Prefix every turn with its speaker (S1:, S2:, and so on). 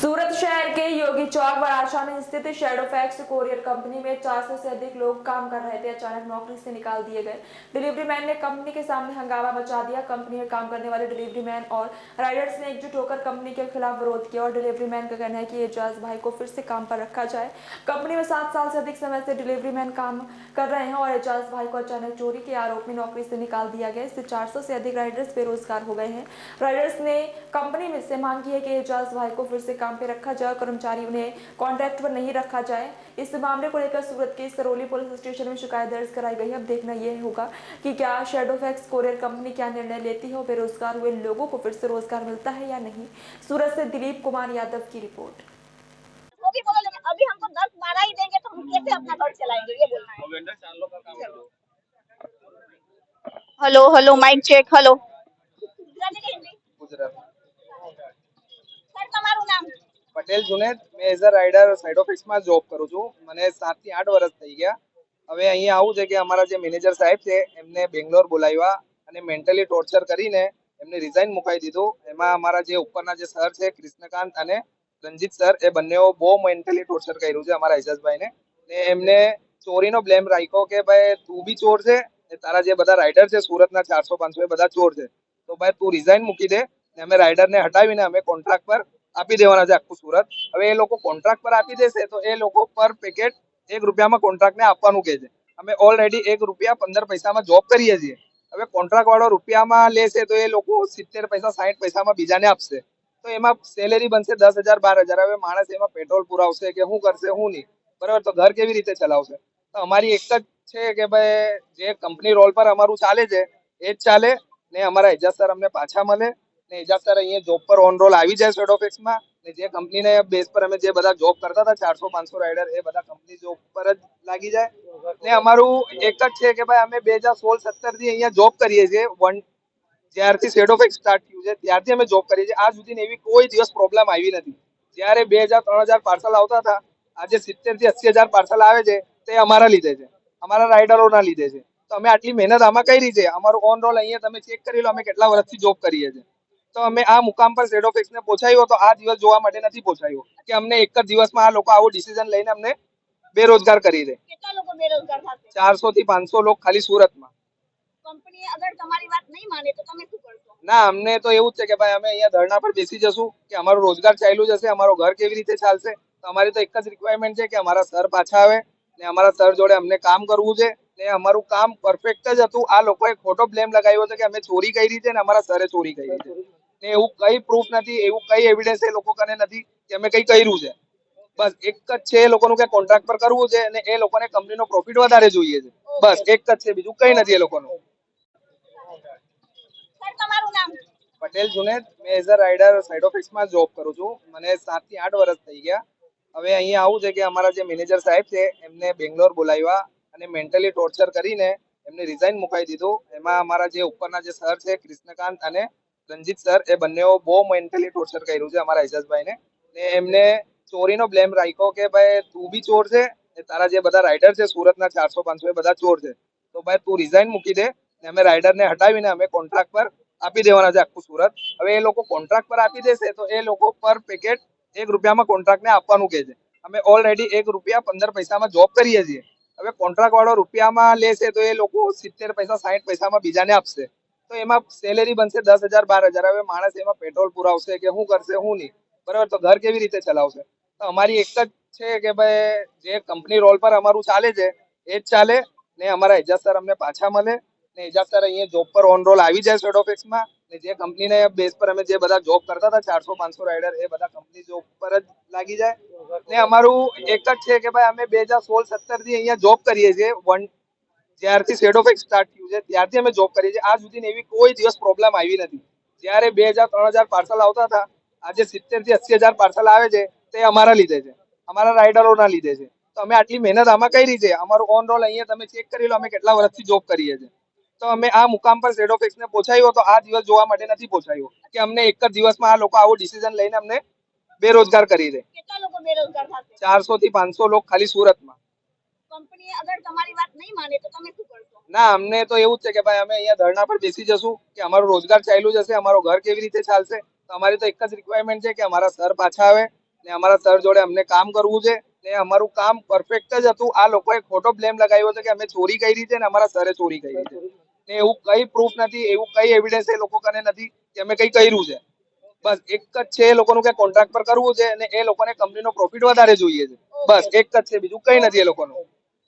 S1: सूरत शहर के योगी चौक वराछा में स्थित शेडोफैक्स कोरियर कंपनी में 400 से अधिक लोग काम कर रहे थे। अचानक नौकरी से निकाल दिए गए। डिलीवरी मैन ने कंपनी के सामने हंगामा मचा दिया। कंपनी में काम करने वाले डिलीवरी मैन और राइडर्स ने एकजुट होकर कंपनी के खिलाफ विरोध किया और डिलीवरी मैन का कहना है कि एजाज भाई को फिर से काम पर रखा जाए। कंपनी में 7 साल से अधिक समय से डिलीवरी मैन काम कर रहे हैं और एजाज भाई को अचानक चोरी के आरोप में नौकरी से निकाल दिया गया। इससे 400 से अधिक राइडर्स बेरोजगार हो गए हैं। राइडर्स ने कंपनी में से मांग की है कि एजाज भाई को फिर से काम पे रखा जाए, कर्मचारी उन्हें कॉन्ट्रैक्ट पर नहीं रखा जाए। इस मामले को लेकर सूरत के सरोली पुलिस स्टेशन में शिकायत दर्ज कराई गई है। अब देखना यह होगा कि क्या शेडोफैक्स कोरियर कंपनी क्या निर्णय लेती है और बेरोजगार हुए लोगों को फिर से रोजगार मिलता है या नहीं। सूरत से दिलीप कुमार यादव की रिपोर्ट।
S2: वो भी बोलो, लेकिन अभी हमको 10-12 ही देंगे तो हम कैसे अपना घर चलाएंगे, ये बोलना है। Hello hello mike check. Hello Gujarati કે હિન્દી?
S3: ગુજરાત
S2: સર તમારું નામ?
S3: પટેલ જુનેદ। મેં એઝ અ રાઇડર સાઇડ ઓફિસમાં જોબ કરું છું। મને 7 થી 8 વર્ષ થઈ ગયા। હવે અહીંયા આવું છે કે અમારા જે મેનેજર સાહેબ છે એમને બેંગ્લોર બોલાવ્યા અને મેન્ટલી ટોર્ચર કરીને એમને રિઝાઇન મુકાઈ દીધું। એમાં અમારા જે ઉપરના જે સર છે કૃષ્ણકાંત અને રંજીત સર, એ બંનેઓ બહુ મેન્ટલી ટોર્ચર કર્યું છે અમારા એજાજભાઈને। ને એમને ચોરીનો બ્લેમ રાખ્યો કે ભાઈ તું બી ચોર છે, તારા જે બધા રાઇડર છે સુરતના 400-500 એ બધા ચોર છે, તો ભાઈ તું રિઝાઇન મૂકી દે ને અમે રાઇડરને હટાવીને અમે કોન્ટ્રાક્ટ પર આપી દેવાના છે આખું સુરત। હવે એ લોકો કોન્ટ્રાક્ટ પર આપી દેશે તો એ લોકો પર પેકેટ 1 રૂપિયામાં કોન્ટ્રાક્ટને આપવાનું કહે છે। અમે ઓલરેડી 1 રૂપિયા 15 પૈસામાં જોબ કરીએ છીએ। હવે કોન્ટ્રાક્ટ વાળો રૂપિયામાં લેશે તો એ લોકો 70 પૈસા 60 પૈસામાં બીજાને આપશે, તો એમાં સેલેરી બનશે 10,000 12,000। હવે માણસ એમાં પેટ્રોલ પુરાવશે કે શું કરશે શું નહીં, બરાબર, તો ઘર કેવી રીતે ચલાવશે? તો અમારી એક જ છે કે ભાઈ જે કંપની રોલ પર અમારું ચાલે છે એ જ ચાલે ને અમારા એજાજ સર અમને પાછા મળે ને એજાજ સર અહીંયા જોબ પર ઓન રોલ આવી જાય શેડોફિક્સમાં ને જે કંપનીને બેઝ પર અમે જે બધા જોબ કરતા હતા 400-500 રાઇડર, એ બધા કંપની જોબ પર જ લાગી જાય। ને અમારું એક જ છે કે ભાઈ અમે 2016-17 થી અહીંયા જોબ કરીએ છીએ। જ્યારથી શેડોફિક્સ સ્ટાર્ટ થયું છે ત્યારથી અમે જોબ કરીએ છીએ। આજ સુધી એવી કોઈ દિવસ પ્રોબ્લેમ આવી નથી। જ્યારે 2000-3000 પાર્સલ આવતા હતા, આજે 70,000 થી 80,000 પાર્સલ આવે છે તે અમારા લીધે છે, અમારા રાઇડરોના લીધે છે। તો અમે આટલી મહેનત આમાં કરી છે। અમારું ઓન રોલ અહીંયા તમે ચેક કરી લો, અમે કેટલા વર્ષથી જોબ કરીએ છીએ। તો અમે આ મુકામ પર શેડોફિક્સને પહોંચાડ્યો તો આ દિવસ જોવા માટે નથી પહોંચાડ્યો કે અમને એક જ દિવસમાં આ લોકો આવું ડિસિઝન લઈને અમને બેરોજગાર કરી દે।
S2: કેટલા લોકો બેરોજગાર થશે?
S3: 400 થી 500 લોકો ખાલી સુરતમાં।
S2: કંપની અગર તમારી વાત નહીં માને તો તમે શું કરશો?
S3: ના, અમને તો એવું જ છે કે ભાઈ અમે અહીંયા ધરણા પર બેસી જશું કે અમારું રોજગાર ચાલ્યું જશે, અમારો ઘર કેવી રીતે ચાલશે। તો અમારી તો એક જ રિક્વાયરમેન્ટ છે કે અમારા સર પાછા આવે ને અમારા સર જોડે અમને કામ કરવું છે ને અમારું કામ પરફેક્ટ જ હતું। આ લોકોએ ખોટો બ્લેમ લગાવ્યો છે કે અમે ચોરી કરી છે ને અમારા સરે ચોરી કરી છે, ને એવું કઈ પ્રૂફ નથી, એવું કઈ એવિડન્સ એ લોકો કને નથી કે અમે કઈ કર્યું છે। બસ એક જ છે એ લોકોનું કે કોન્ટ્રાક્ટ પર કરવું છે અને એ લોકોને કંપનીનો પ્રોફિટ વધારે જોઈએ છે, બસ એક જ છે, બીજું કઈ નથી એ લોકોનું।
S2: સર તમારું નામ?
S3: પટેલ જુનેદ। મેં એઝ અ રાઇડર સાઇડ ઓફિસમાં જોબ કરું છું। મને 7 થી 8 વર્ષ થઈ ગયા। હવે અહીંયા આવું છે કે અમારા જે મેનેજર સાહેબ છે એમને બેંગ્લોર બોલાવ્યા અને મેન્ટલી ટોર્ચર કરીને એમને રિઝાઇન મુકાઈ દીધું। એમાં અમારા જે ઉપરના જે સર છે કૃષ્ણકાંત અને રંજીત સર, એ બંનેઓ બહુ મેન્ટલી ટોર્ચર કર્યું છે અમારા એજાજભાઈને। ને એમને ચોરીનો બ્લેમ રાખ્યો કે ભાઈ તું બી ચોર છે, તારા જે બધા રાઇડર છે સુરતના 400-500 એ બધા ચોર છે, તો ભાઈ તું રિઝાઇન મૂકી દે ને અમે રાઇડરને હટાવીને અમે કોન્ટ્રાક્ટ પર આપી દેવાના છે આખું સુરત। હવે એ લોકો કોન્ટ્રાક્ટ પર આપી દેશે તો એ લોકો પર પેકેટ 1 રૂપિયામાં કોન્ટ્રાક્ટને આપવાનું કહે છે। અમે ઓલરેડી 1 રૂપિયા 15 પૈસામાં જોબ કરીએ છીએ। હવે કોન્ટ્રાક્ટ વાળો રૂપિયામાં લેશે તો એ લોકો 70 પૈસા 60 પૈસામાં બીજાને આપશે, તો એમાં સેલેરી બનશે 10,000 12,000। હવે માણસ એમાં પેટ્રોલ પુરાવશે કે શું કરશે શું નહીં, બરાબર, તો ઘર કેવી રીતે ચલાવશે? તો અમારી એક જ છે કે ભાઈ જે કંપની રોલ પર અમારું ચાલે છે એ જ ચાલે ને અમારા એજાજ સર અમને પાછા મળે ને એજાજ સર અહીંયા જોબ પર ઓન રોલ આવી જાય શેડોફિક્સમાં ને જે કંપનીને બેઝ પર અમે જે બધા જોબ કરતા હતા 400-500 રાઇડર, એ બધા કંપની જોબ પર જ લાગી જાય। ને અમારું એક જ છે કે ભાઈ અમે 2016-17 થી અહીંયા જોબ કરીએ છીએ। જ્યારથી શેડોફિક્સ સ્ટાર્ટ થયું છે ત્યારથી અમે જોબ કરીએ છીએ। આજ સુધી એવી કોઈ દિવસ પ્રોબ્લેમ આવી નથી। જ્યારે 2000-3000 પાર્સલ આવતા હતા, આજે 70,000 થી 80,000 પાર્સલ આવે છે તે અમારા લીધે છે, અમારા રાઇડરોના લીધે છે। તો અમે આટલી મહેનત આમાં કરી છે। અમારું ઓન રોલ અહીંયા તમે ચેક કરી લો, અમે કેટલા વર્ષથી જોબ કરીએ છીએ। તો અમે આ મુકામ પર શેડોફિક્સને પહોંચાડ્યો તો આ દિવસ જોવા માટે નથી પહોંચાડ્યો કે અમને એક જ દિવસમાં આ લોકો આવું ડિસિઝન લઈને અમને બેરોજગાર કરી દે।
S2: કેટલા લોકો બેરોજગાર થશે?
S3: 400 થી 500 લોકો ખાલી સુરતમાં।
S2: કંપની અગર તમારી વાત નહીં માને તો તમે શું કરશો?
S3: ના, અમને તો એવું જ છે કે ભાઈ અમે અહીંયા ધરણા પર બેસી જશું કે અમારું રોજગાર ચાલ્યું જશે, અમારો ઘર કેવી રીતે ચાલશે। તો અમારી તો એક જ રિક્વાયરમેન્ટ છે કે અમારા સર પાછા આવે ને અમારા સર જોડે અમને કામ કરવું છે ને અમારું કામ પરફેક્ટ જ હતું. આ લોકોએ ખોટો બ્લેમ લગાવ્યો છે કે અમે ચોરી કરી છે ને અમારા સરે ચોરી કરી છે ને એવું કઈ પ્રૂફ નથી, એવું કઈ એવિડન્સ એ લોકો કને નથી કે અમે કઈ કર્યું છે. બસ એક જ છે એ લોકોનું કે કોન્ટ્રાક્ટ પર કરવું છે અને એ લોકોને કંપનીનો પ્રોફિટ વધારે જોઈએ છે. બસ એક જ છે, બીજું કઈ નથી એ લોકોનું.